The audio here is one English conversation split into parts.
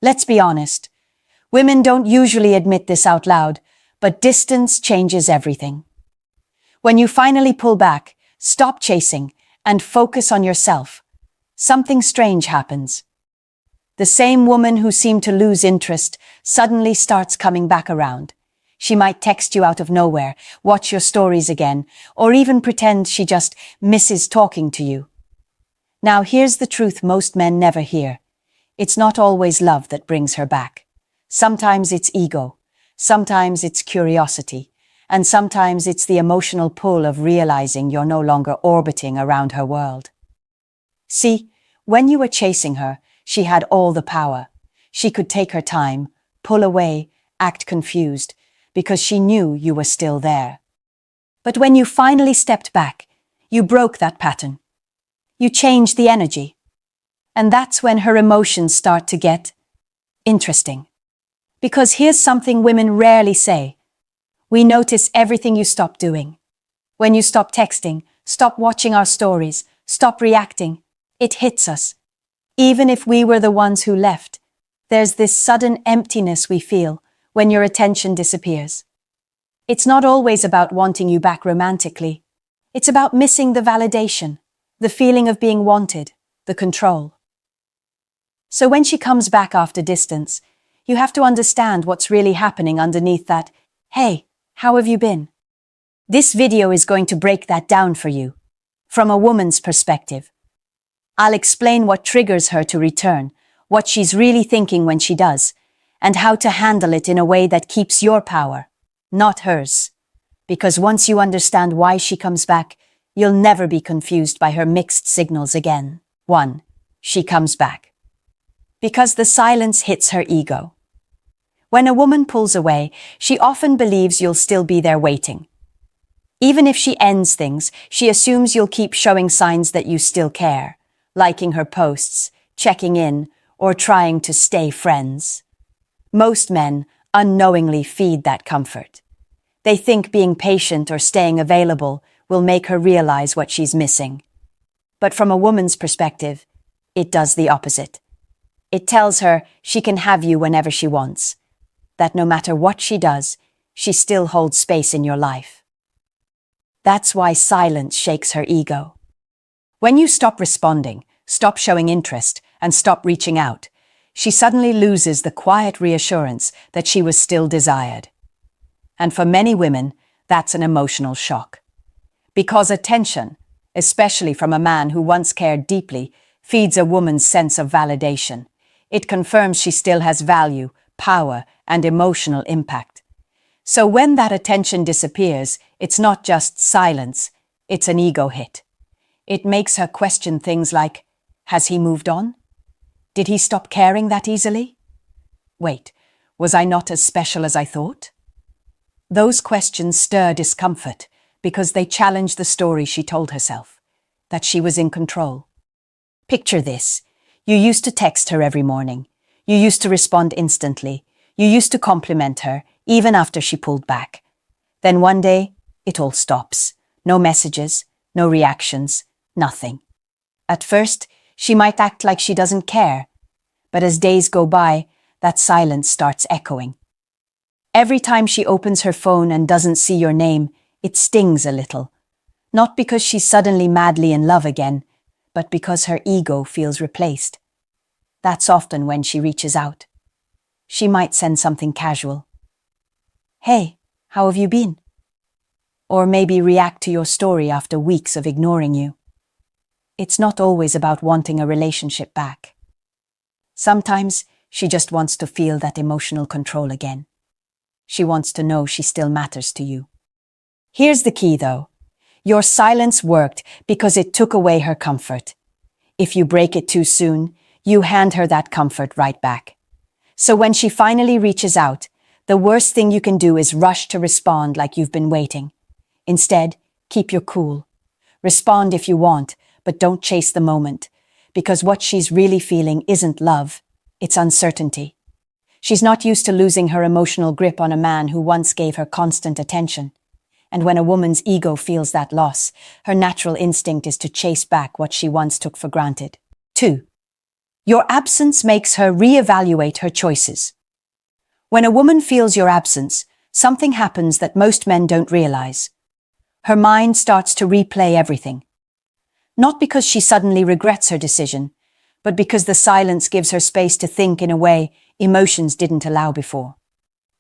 Let's be honest. Women don't usually admit this out loud, but distance changes everything. When you finally pull back, stop chasing, and focus on yourself, something strange happens. The same woman who seemed to lose interest suddenly starts coming back around. She might text you out of nowhere, watch your stories again, or even pretend she just misses talking to you. Now here's the truth most men never hear. It's not always love that brings her back. Sometimes it's ego, sometimes it's curiosity, and sometimes it's the emotional pull of realizing you're no longer orbiting around her world. See, when you were chasing her, she had all the power. She could take her time, pull away, act confused, because she knew you were still there. But when you finally stepped back, you broke that pattern. You changed the energy. And that's when her emotions start to get interesting. Because here's something women rarely say. We notice everything you stop doing. When you stop texting, stop watching our stories, stop reacting, it hits us. Even if we were the ones who left, there's this sudden emptiness we feel when your attention disappears. It's not always about wanting you back romantically. It's about missing the validation, the feeling of being wanted, the control. So when she comes back after distance, you have to understand what's really happening underneath that, "Hey, how have you been?" This video is going to break that down for you, from a woman's perspective. I'll explain what triggers her to return, what she's really thinking when she does, and how to handle it in a way that keeps your power, not hers. Because once you understand why she comes back, you'll never be confused by her mixed signals again. 1. She comes back. Because the silence hits her ego. When a woman pulls away, she often believes you'll still be there waiting. Even if she ends things, she assumes you'll keep showing signs that you still care, liking her posts, checking in, or trying to stay friends. Most men unknowingly feed that comfort. They think being patient or staying available will make her realize what she's missing. But from a woman's perspective, it does the opposite. It tells her she can have you whenever she wants, that no matter what she does, she still holds space in your life. That's why silence shakes her ego. When you stop responding, stop showing interest, and stop reaching out, she suddenly loses the quiet reassurance that she was still desired. And for many women, that's an emotional shock. Because attention, especially from a man who once cared deeply, feeds a woman's sense of validation. It confirms she still has value, power, and emotional impact. So when that attention disappears, it's not just silence, it's an ego hit. It makes her question things like, has he moved on? Did he stop caring that easily? Wait, was I not as special as I thought? Those questions stir discomfort because they challenge the story she told herself, that she was in control. Picture this. You used to text her every morning. You used to respond instantly. You used to compliment her, even after she pulled back. Then one day, it all stops. No messages, no reactions, nothing. At first, she might act like she doesn't care, but as days go by, that silence starts echoing. Every time she opens her phone and doesn't see your name, it stings a little. Not because she's suddenly madly in love again, but because her ego feels replaced. That's often when she reaches out. She might send something casual. "Hey, how have you been?" Or maybe react to your story after weeks of ignoring you. It's not always about wanting a relationship back. Sometimes she just wants to feel that emotional control again. She wants to know she still matters to you. Here's the key though. Your silence worked because it took away her comfort. If you break it too soon, you hand her that comfort right back. So when she finally reaches out, the worst thing you can do is rush to respond like you've been waiting. Instead, keep your cool. Respond if you want, but don't chase the moment, because what she's really feeling isn't love, it's uncertainty. She's not used to losing her emotional grip on a man who once gave her constant attention. And when a woman's ego feels that loss, her natural instinct is to chase back what she once took for granted. 2. Your absence makes her reevaluate her choices. When a woman feels your absence, something happens that most men don't realize. Her mind starts to replay everything. Not because she suddenly regrets her decision, but because the silence gives her space to think in a way emotions didn't allow before.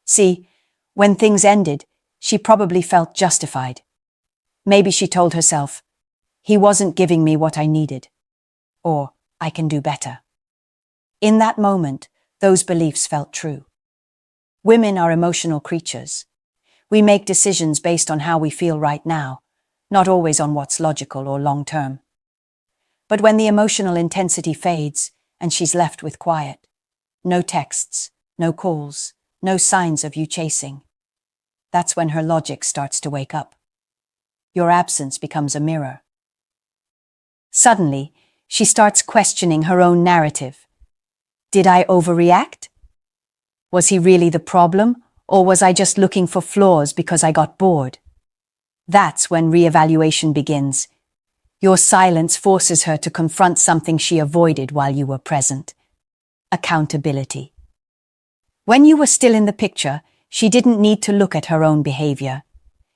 See, when things ended, she probably felt justified. Maybe she told herself, "He wasn't giving me what I needed," or "I can do better." In that moment, those beliefs felt true. Women are emotional creatures. We make decisions based on how we feel right now, not always on what's logical or long-term. But when the emotional intensity fades and she's left with quiet, no texts, no calls, no signs of you chasing, that's when her logic starts to wake up. Your absence becomes a mirror. Suddenly, she starts questioning her own narrative. Did I overreact? Was he really the problem, or was I just looking for flaws because I got bored? That's when reevaluation begins. Your silence forces her to confront something she avoided while you were present. Accountability. When you were still in the picture, she didn't need to look at her own behavior.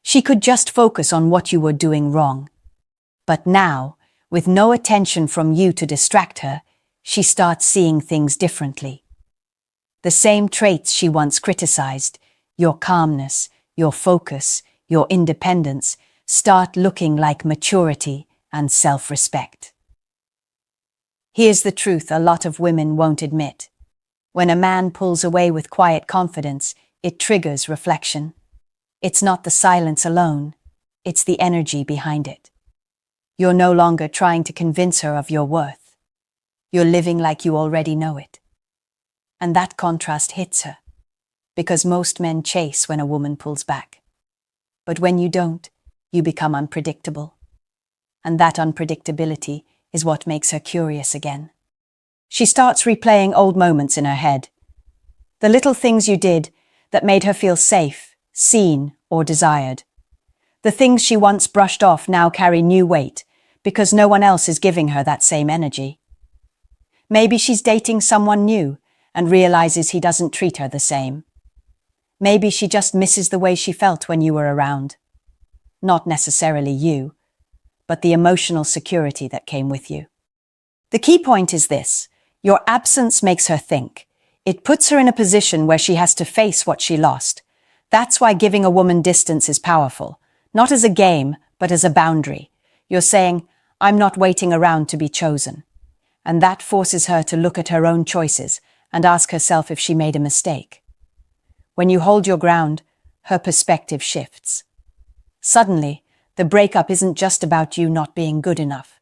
She could just focus on what you were doing wrong. But now, with no attention from you to distract her, she starts seeing things differently. The same traits she once criticized, your calmness, your focus, your independence, start looking like maturity and self-respect. Here's the truth a lot of women won't admit. When a man pulls away with quiet confidence, it triggers reflection. It's not the silence alone, it's the energy behind it. You're no longer trying to convince her of your worth. You're living like you already know it. And that contrast hits her, because most men chase when a woman pulls back. But when you don't, you become unpredictable. And that unpredictability is what makes her curious again. She starts replaying old moments in her head. The little things you did that made her feel safe, seen, or desired. The things she once brushed off now carry new weight because no one else is giving her that same energy. Maybe she's dating someone new and realizes he doesn't treat her the same. Maybe she just misses the way she felt when you were around. Not necessarily you, but the emotional security that came with you. The key point is this: your absence makes her think. It puts her in a position where she has to face what she lost. That's why giving a woman distance is powerful, not as a game, but as a boundary. You're saying, "I'm not waiting around to be chosen." And that forces her to look at her own choices and ask herself if she made a mistake. When you hold your ground, her perspective shifts. Suddenly, the breakup isn't just about you not being good enough.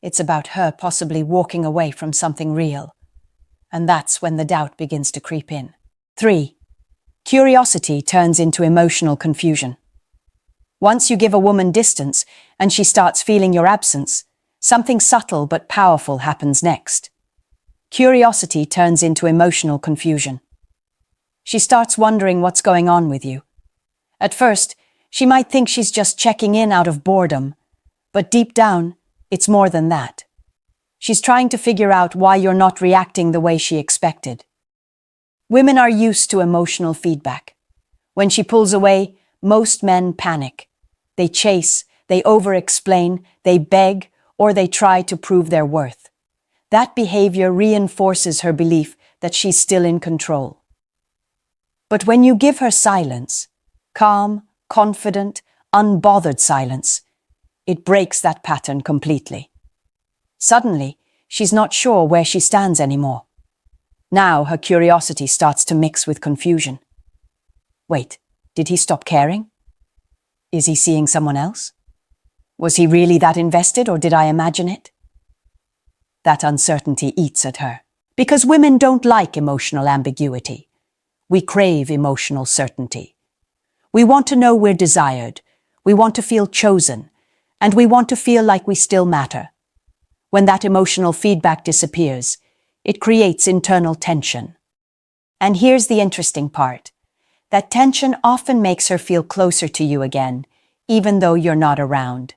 It's about her possibly walking away from something real. And that's when the doubt begins to creep in. 3. Curiosity turns into emotional confusion. Once you give a woman distance and she starts feeling your absence, something subtle but powerful happens next. Curiosity turns into emotional confusion. She starts wondering what's going on with you. At first, she might think she's just checking in out of boredom, but deep down, it's more than that. She's trying to figure out why you're not reacting the way she expected. Women are used to emotional feedback. When she pulls away, most men panic. They chase, they over-explain, they beg, or they try to prove their worth. That behavior reinforces her belief that she's still in control. But when you give her silence, calm, confident, unbothered silence, it breaks that pattern completely. Suddenly, she's not sure where she stands anymore. Now her curiosity starts to mix with confusion. Wait, did he stop caring? Is he seeing someone else? Was he really that invested, or did I imagine it? That uncertainty eats at her, because women don't like emotional ambiguity. We crave emotional certainty. We want to know we're desired, we want to feel chosen, and we want to feel like we still matter. When that emotional feedback disappears, it creates internal tension. And here's the interesting part. That tension often makes her feel closer to you again, even though you're not around.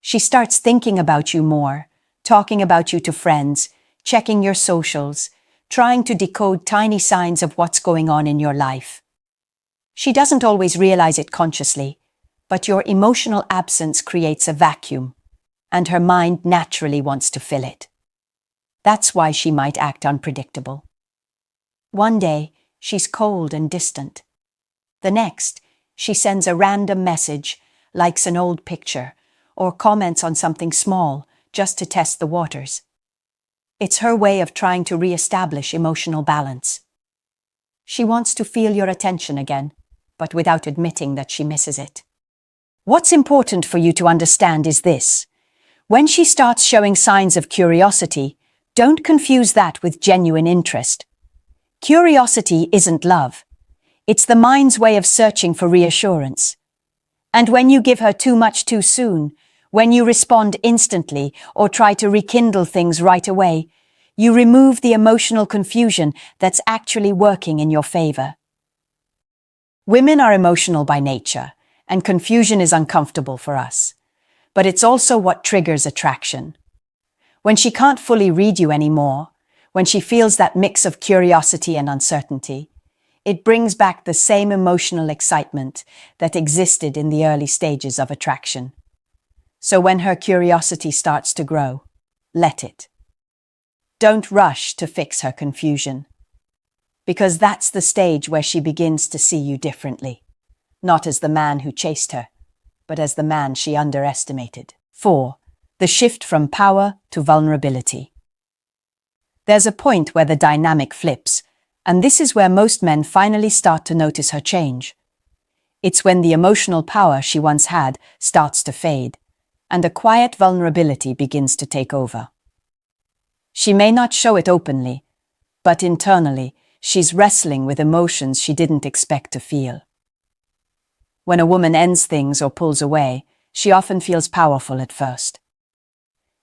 She starts thinking about you more, talking about you to friends, checking your socials, trying to decode tiny signs of what's going on in your life. She doesn't always realize it consciously, but your emotional absence creates a vacuum, and her mind naturally wants to fill it. That's why she might act unpredictable. One day, she's cold and distant. The next, she sends a random message, likes an old picture, or comments on something small just to test the waters. It's her way of trying to re-establish emotional balance. She wants to feel your attention again, but without admitting that she misses it. What's important for you to understand is this. When she starts showing signs of curiosity, don't confuse that with genuine interest. Curiosity isn't love. It's the mind's way of searching for reassurance. And when you give her too much too soon, when you respond instantly or try to rekindle things right away, you remove the emotional confusion that's actually working in your favor. Women are emotional by nature, and confusion is uncomfortable for us. But it's also what triggers attraction. When she can't fully read you anymore, when she feels that mix of curiosity and uncertainty, it brings back the same emotional excitement that existed in the early stages of attraction. So when her curiosity starts to grow, let it. Don't rush to fix her confusion, because that's the stage where she begins to see you differently, not as the man who chased her, but as the man she underestimated. 4. The shift from power to vulnerability. There's a point where the dynamic flips, and this is where most men finally start to notice her change. It's when the emotional power she once had starts to fade, and a quiet vulnerability begins to take over. She may not show it openly, but internally, she's wrestling with emotions she didn't expect to feel. When a woman ends things or pulls away, she often feels powerful at first.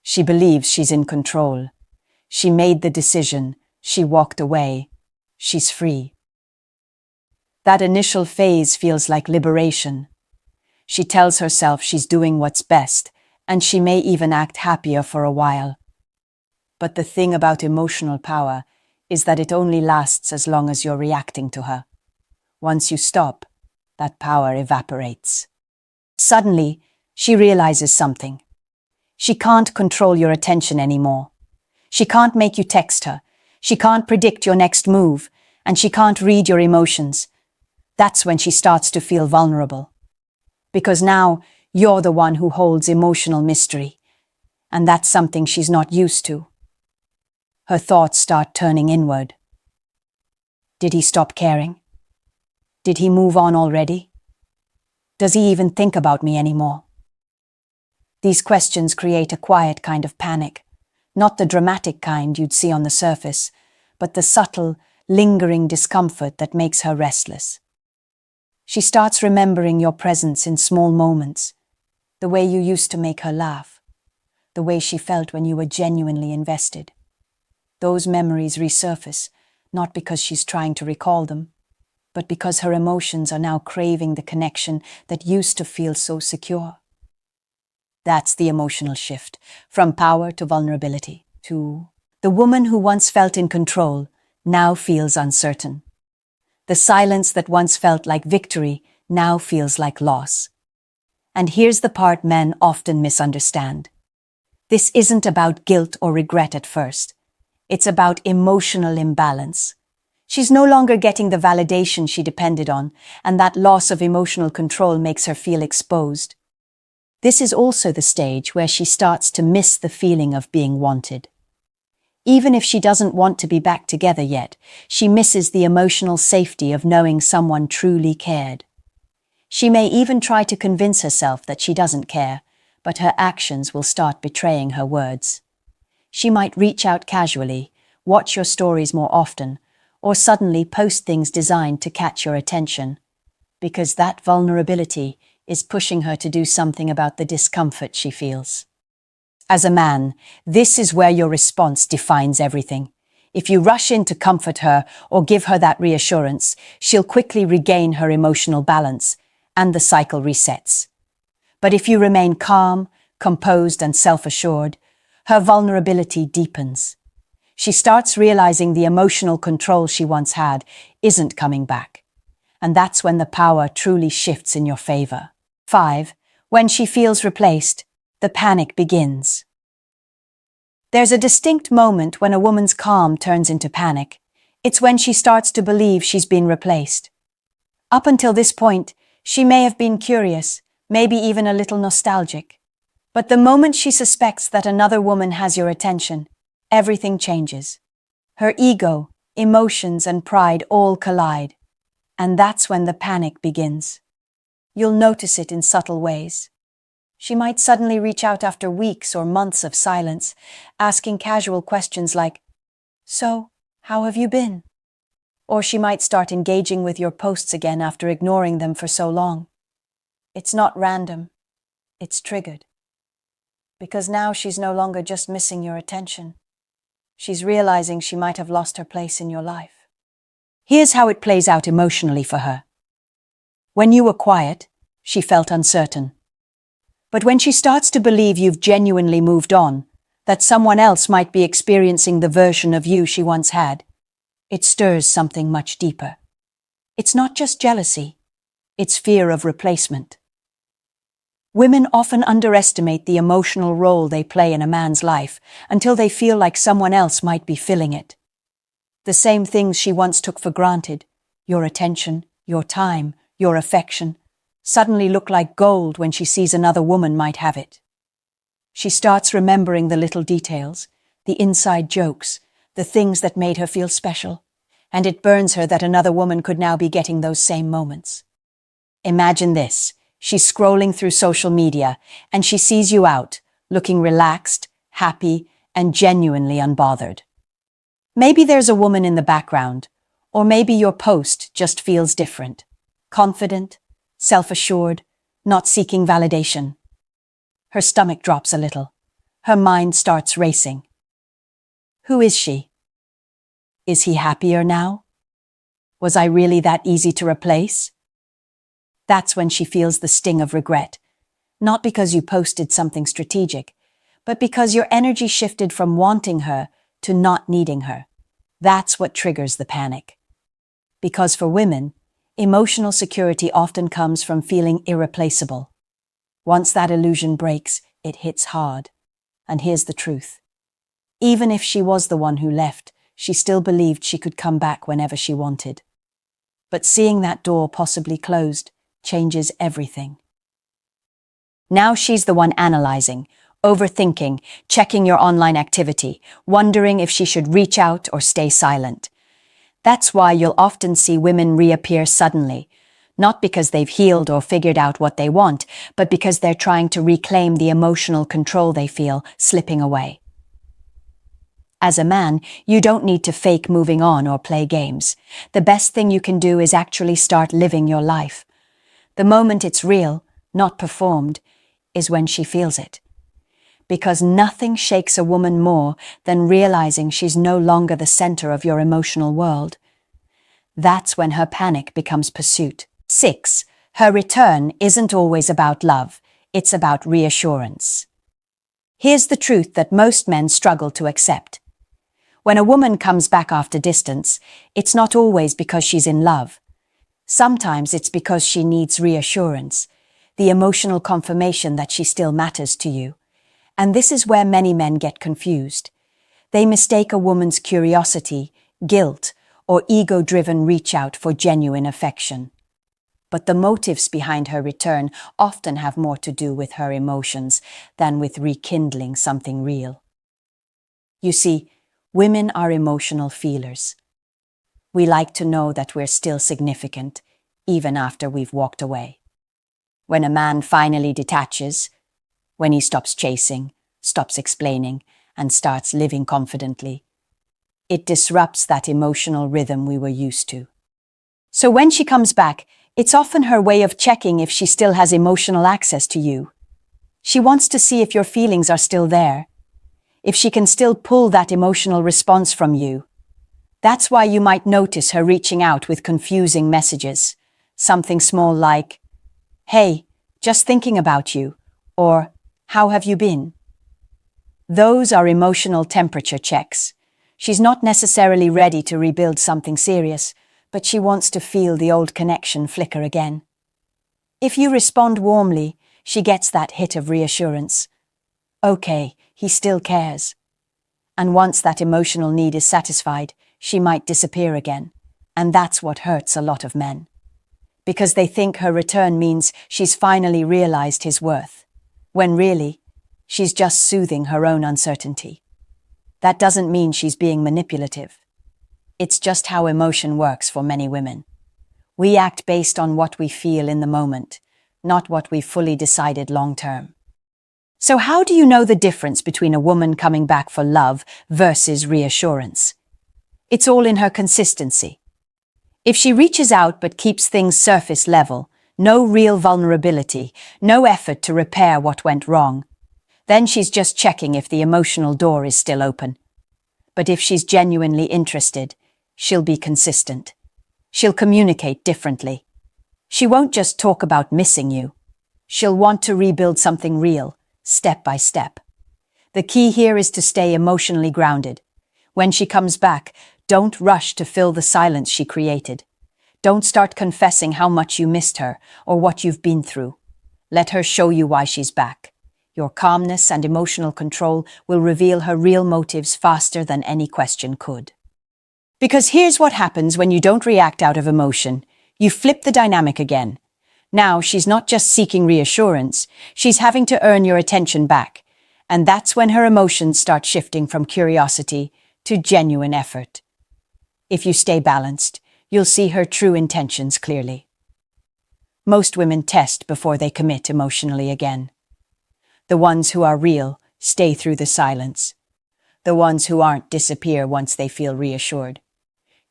She believes she's in control. She made the decision. She walked away. She's free. That initial phase feels like liberation. She tells herself she's doing what's best, and she may even act happier for a while. But the thing about emotional power is that it only lasts as long as you're reacting to her. Once you stop, that power evaporates. Suddenly, she realizes something. She can't control your attention anymore. She can't make you text her. She can't predict your next move, and she can't read your emotions. That's when she starts to feel vulnerable. Because now, you're the one who holds emotional mystery, and that's something she's not used to. Her thoughts start turning inward. Did he stop caring? Did he move on already? Does he even think about me anymore? These questions create a quiet kind of panic, not the dramatic kind you'd see on the surface, but the subtle, lingering discomfort that makes her restless. She starts remembering your presence in small moments, the way you used to make her laugh, the way she felt when you were genuinely invested. Those memories resurface, not because she's trying to recall them, but because her emotions are now craving the connection that used to feel so secure. That's the emotional shift, from power to vulnerability, to the woman who once felt in control now feels uncertain. The silence that once felt like victory now feels like loss. And here's the part men often misunderstand. This isn't about guilt or regret at first. It's about emotional imbalance. She's no longer getting the validation she depended on, and that loss of emotional control makes her feel exposed. This is also the stage where she starts to miss the feeling of being wanted. Even if she doesn't want to be back together yet, she misses the emotional safety of knowing someone truly cared. She may even try to convince herself that she doesn't care, but her actions will start betraying her words. She might reach out casually, watch your stories more often, or suddenly post things designed to catch your attention, because that vulnerability is pushing her to do something about the discomfort she feels. As a man, this is where your response defines everything. If you rush in to comfort her or give her that reassurance, she'll quickly regain her emotional balance, and the cycle resets. But if you remain calm, composed, and self-assured, her vulnerability deepens. she starts realizing the emotional control she once had isn't coming back. And that's when the power truly shifts in your favor. 5. When she feels replaced, the panic begins. There's a distinct moment when a woman's calm turns into panic. It's when she starts to believe she's been replaced. Up until this point, she may have been curious, maybe even a little nostalgic. But the moment she suspects that another woman has your attention, everything changes. Her ego, emotions, and pride all collide. And that's when the panic begins. You'll notice it in subtle ways. She might suddenly reach out after weeks or months of silence, asking casual questions like, "So, how have you been?" Or she might start engaging with your posts again after ignoring them for so long. It's not random, it's triggered. Because now she's no longer just missing your attention. She's realizing she might have lost her place in your life. Here's how it plays out emotionally for her. When you were quiet, she felt uncertain. But when she starts to believe you've genuinely moved on, that someone else might be experiencing the version of you she once had, it stirs something much deeper. It's not just jealousy, it's fear of replacement. Women often underestimate the emotional role they play in a man's life until they feel like someone else might be filling it. The same things she once took for granted, your attention, your time, your affection, suddenly look like gold when she sees another woman might have it. She starts remembering the little details, the inside jokes, the things that made her feel special, and it burns her that another woman could now be getting those same moments. Imagine this. She's scrolling through social media and she sees you out, looking relaxed, happy, and genuinely unbothered. Maybe there's a woman in the background, or maybe your post just feels different. Confident, self-assured, not seeking validation. Her stomach drops a little. Her mind starts racing. Who is she? Is he happier now? Was I really that easy to replace? That's when she feels the sting of regret. Not because you posted something strategic, but because your energy shifted from wanting her to not needing her. That's what triggers the panic. Because for women, emotional security often comes from feeling irreplaceable. Once that illusion breaks, it hits hard. And here's the truth. Even if she was the one who left, she still believed she could come back whenever she wanted. But seeing that door possibly closed changes everything. Now she's the one analyzing, overthinking, checking your online activity, wondering if she should reach out or stay silent. That's why you'll often see women reappear suddenly, not because they've healed or figured out what they want, but because they're trying to reclaim the emotional control they feel slipping away. As a man, you don't need to fake moving on or play games. The best thing you can do is actually start living your life. The moment it's real, not performed, is when she feels it. Because nothing shakes a woman more than realizing she's no longer the center of your emotional world. That's when her panic becomes pursuit. 6. Her return isn't always about love, it's about reassurance. Here's the truth that most men struggle to accept. When a woman comes back after distance, it's not always because she's in love. Sometimes it's because she needs reassurance, the emotional confirmation that she still matters to you. And this is where many men get confused. They mistake a woman's curiosity, guilt, or ego-driven reach out for genuine affection. But the motives behind her return often have more to do with her emotions than with rekindling something real. You see, women are emotional feelers. We like to know that we're still significant, even after we've walked away. When a man finally detaches, when he stops chasing, stops explaining, and starts living confidently, it disrupts that emotional rhythm we were used to. So when she comes back, it's often her way of checking if she still has emotional access to you. She wants to see if your feelings are still there, if she can still pull that emotional response from you. That's why you might notice her reaching out with confusing messages. Something small like, "Hey, just thinking about you," or "How have you been?" Those are emotional temperature checks, She's not necessarily ready to rebuild something serious, but she wants to feel the old connection flicker again. If you respond warmly, she gets that hit of reassurance. Okay, he still cares. And once that emotional need is satisfied, she might disappear again. And that's what hurts a lot of men. Because they think her return means she's finally realized his worth, when really, she's just soothing her own uncertainty. That doesn't mean she's being manipulative. It's just how emotion works for many women. We act based on what we feel in the moment, not what we've fully decided long-term. So how do you know the difference between a woman coming back for love versus reassurance? It's all in her consistency. If she reaches out but keeps things surface level, no real vulnerability, no effort to repair what went wrong, then she's just checking if the emotional door is still open. But if she's genuinely interested, she'll be consistent. She'll communicate differently. She won't just talk about missing you. She'll want to rebuild something real, step by step. The key here is to stay emotionally grounded. When she comes back, don't rush to fill the silence she created. Don't start confessing how much you missed her or what you've been through. Let her show you why she's back. Your calmness and emotional control will reveal her real motives faster than any question could. Because here's what happens when you don't react out of emotion. You flip the dynamic again. Now she's not just seeking reassurance, she's having to earn your attention back. And that's when her emotions start shifting from curiosity to genuine effort. If you stay balanced, you'll see her true intentions clearly. Most women test before they commit emotionally again. The ones who are real stay through the silence. The ones who aren't disappear once they feel reassured.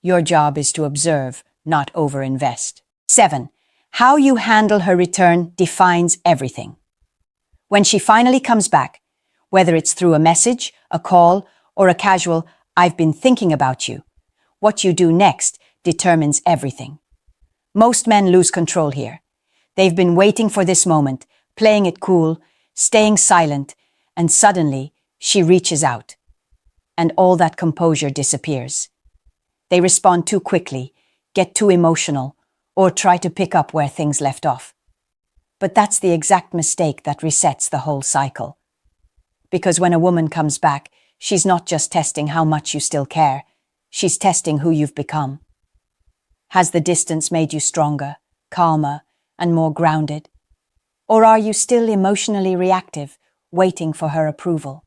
Your job is to observe, not overinvest. 7. How you handle her return defines everything. When she finally comes back, whether it's through a message, a call, or a casual, "I've been thinking about you," what you do next determines everything. Most men lose control here. They've been waiting for this moment, playing it cool, staying silent, and suddenly she reaches out. And all that composure disappears. They respond too quickly, get too emotional, or try to pick up where things left off. But that's the exact mistake that resets the whole cycle. Because when a woman comes back, she's not just testing how much you still care, she's testing who you've become. Has the distance made you stronger, calmer, and more grounded? Or are you still emotionally reactive, waiting for her approval?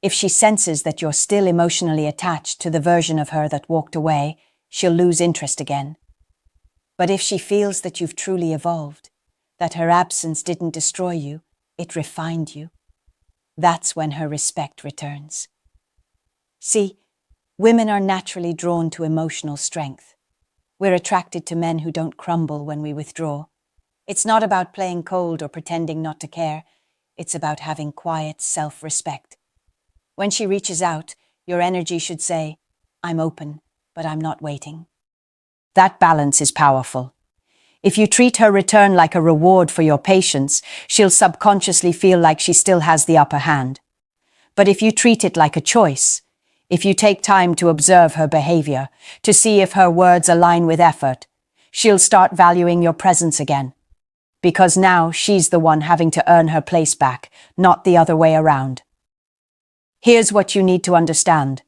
If she senses that you're still emotionally attached to the version of her that walked away, she'll lose interest again. But if she feels that you've truly evolved, that her absence didn't destroy you, it refined you, that's when her respect returns. See, women are naturally drawn to emotional strength. We're attracted to men who don't crumble when we withdraw. It's not about playing cold or pretending not to care. It's about having quiet self-respect. When she reaches out, your energy should say, "I'm open, but I'm not waiting." That balance is powerful. If you treat her return like a reward for your patience, she'll subconsciously feel like she still has the upper hand. But if you treat it like a choice, if you take time to observe her behavior, to see if her words align with effort, she'll start valuing your presence again. Because now she's the one having to earn her place back, not the other way around. Here's what you need to understand.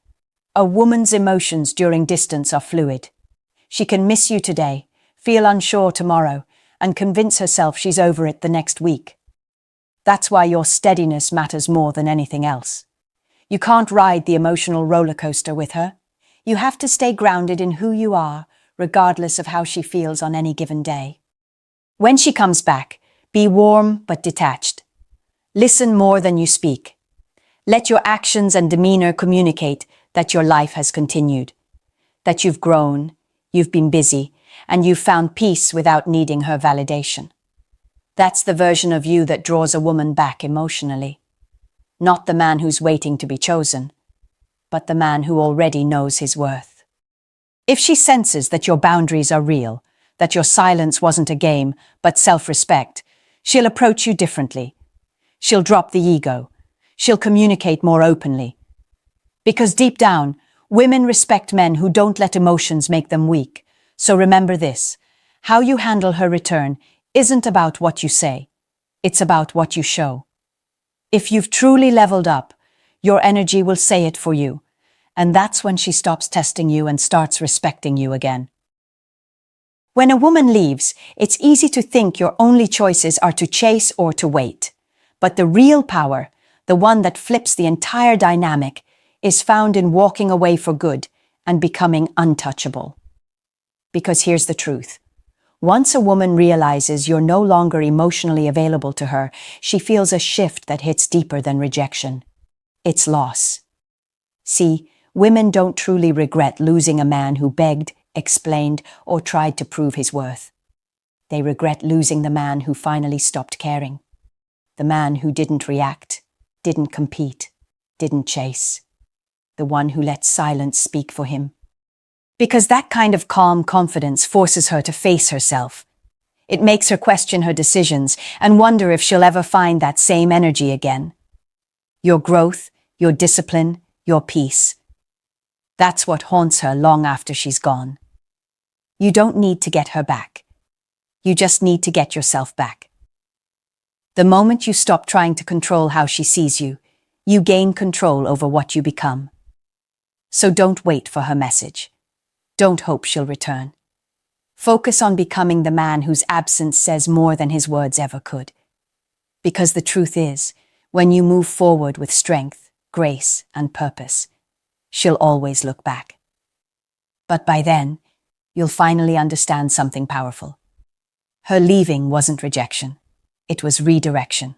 A woman's emotions during distance are fluid. She can miss you today, feel unsure tomorrow, and convince herself she's over it the next week. That's why your steadiness matters more than anything else. You can't ride the emotional roller coaster with her. You have to stay grounded in who you are, regardless of how she feels on any given day. When she comes back, be warm but detached. Listen more than you speak. Let your actions and demeanor communicate that your life has continued, that you've grown, you've been busy, and you've found peace without needing her validation. That's the version of you that draws a woman back emotionally. Not the man who's waiting to be chosen, but the man who already knows his worth. If she senses that your boundaries are real, that your silence wasn't a game, but self-respect, she'll approach you differently. She'll drop the ego. She'll communicate more openly. Because deep down, women respect men who don't let emotions make them weak. So remember this: how you handle her return isn't about what you say, it's about what you show. If you've truly leveled up, your energy will say it for you, and that's when she stops testing you and starts respecting you again. When a woman leaves, it's easy to think your only choices are to chase or to wait. But the real power, the one that flips the entire dynamic, is found in walking away for good and becoming untouchable. Because here's the truth. Once a woman realizes you're no longer emotionally available to her, she feels a shift that hits deeper than rejection. It's loss. See, women don't truly regret losing a man who begged, explained, or tried to prove his worth. They regret losing the man who finally stopped caring. The man who didn't react, didn't compete, didn't chase. The one who let silence speak for him. Because that kind of calm confidence forces her to face herself. It makes her question her decisions and wonder if she'll ever find that same energy again. Your growth, your discipline, your peace. That's what haunts her long after she's gone. You don't need to get her back. You just need to get yourself back. The moment you stop trying to control how she sees you, you gain control over what you become. So don't wait for her message. Don't hope she'll return. Focus on becoming the man whose absence says more than his words ever could. Because the truth is, when you move forward with strength, grace, and purpose, she'll always look back. But by then, you'll finally understand something powerful. Her leaving wasn't rejection. It was redirection.